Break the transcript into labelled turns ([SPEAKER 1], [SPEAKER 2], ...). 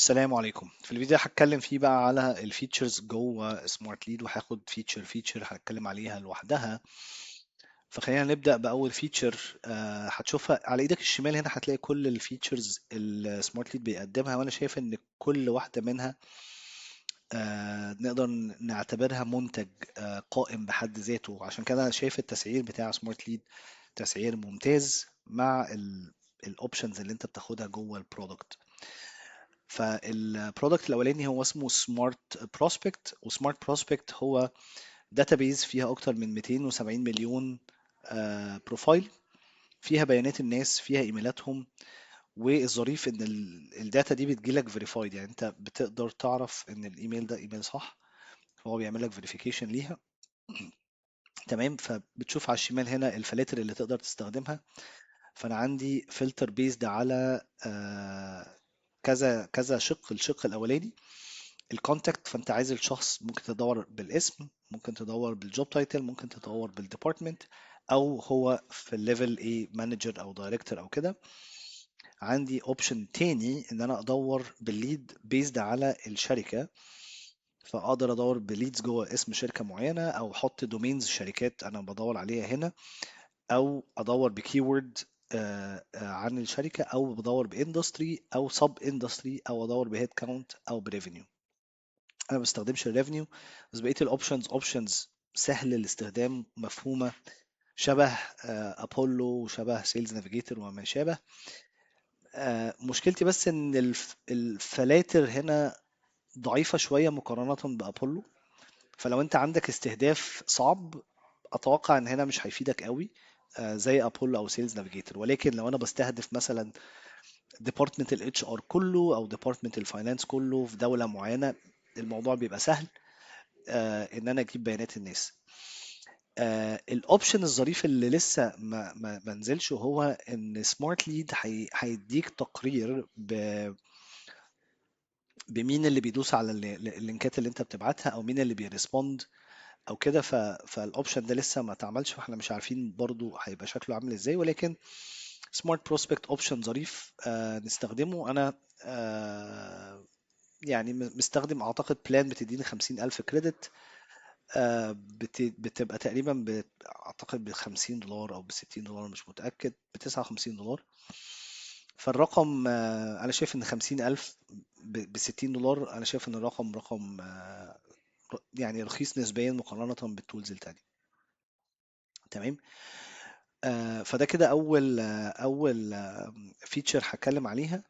[SPEAKER 1] السلام عليكم. في الفيديو ده هتكلم فيه بقى على الفيتشرز جوه سمارت ليد، وهاخد فيتشر هتكلم عليها لوحدها. فخلينا نبدأ بأول فيتشر. هتشوفها على ايدك الشمال هنا، هتلاقي كل الفيتشرز السمارت ليد بيقدمها، وانا شايف ان كل واحدة منها نقدر نعتبرها منتج قائم بحد ذاته. عشان كده انا شايف التسعير بتاع سمارت ليد تسعير ممتاز مع الاوبشنز اللي انت بتاخدها جوه البرودكت. فالبرودكت الاولاني هو اسمه سمارت بروسبكت، وسمارت بروسبكت هو داتابيز فيها اكتر من 270 مليون بروفايل، فيها بيانات الناس، فيها ايميلاتهم. والظريف ان الداتا دي بتجيلك فيريفايد، يعني انت بتقدر تعرف ان الايميل ده ايميل صح، فهو بيعمل لك فيريفيكيشن ليها. تمام. فبتشوف على الشمال هنا الفلاتر اللي تقدر تستخدمها. فانا عندي فلتر بيزد على كذا كذا شق. الشق الاولاني الكونتاكت، فانت عايز الشخص، ممكن تدور بالاسم، ممكن تدور بالجوب تايتل، ممكن تدور بالديبارتمنت، او هو في الليفل ايه، مانجر او دايركتور او كده. عندي اوبشن تاني ان انا ادور بالليد بيزد على الشركه، فاقدر ادور بليدز جوه اسم شركه معينه، او احط دومينز شركات انا بدور عليها هنا، او ادور بكيورد عن الشركه، او بدور باندستري او سب اندستري، او ادور بهيد كاونت او بريفينيو. انا ما بستخدمش الريفنيو، بس بقيه الاوبشنز اوبشنز سهل الاستخدام، مفهومه، شبه ابولو وشبه سيلز نافيجيتور وما شابه. مشكلتي بس ان الفلاتر هنا ضعيفه شويه مقارنه بابولو. فلو انت عندك استهداف صعب، اتوقع ان هنا مش هيفيدك قوي زي ابولو او سيلز نافيجيتور. ولكن لو انا بستهدف مثلا ديبارتمنت الاتش ار كله، او ديبارتمنت الفاينانس كله في دوله معينه، الموضوع بيبقى سهل ان انا اجيب بيانات الناس. الاوبشن الظريف اللي لسه ما نزلش، هو ان سمارت ليد هيديك تقرير بمين اللي بيدوس على اللينكات اللي انت بتبعتها، او مين اللي بيرسبوند او كده. فالاوبشن ده لسه ما اتعملش، فاحنا مش عارفين برضو هيبقى شكله عامل ازاي. ولكن سمارت بروسبكت اوبشن ظريف نستخدمه. انا يعني مستخدم اعتقد بلان بتديني 50,000 كريدت. بتبقى تقريبا اعتقد ب50 دولار او ب60 دولار، مش متأكد، ب59 دولار. فالرقم انا شايف ان 50,000 ب60 دولار، انا شايف ان الرقم رقم يعني رخيص نسبيا مقارنة بالتولز التانية. تمام. فده كده اول فيتشر هتكلم عليها.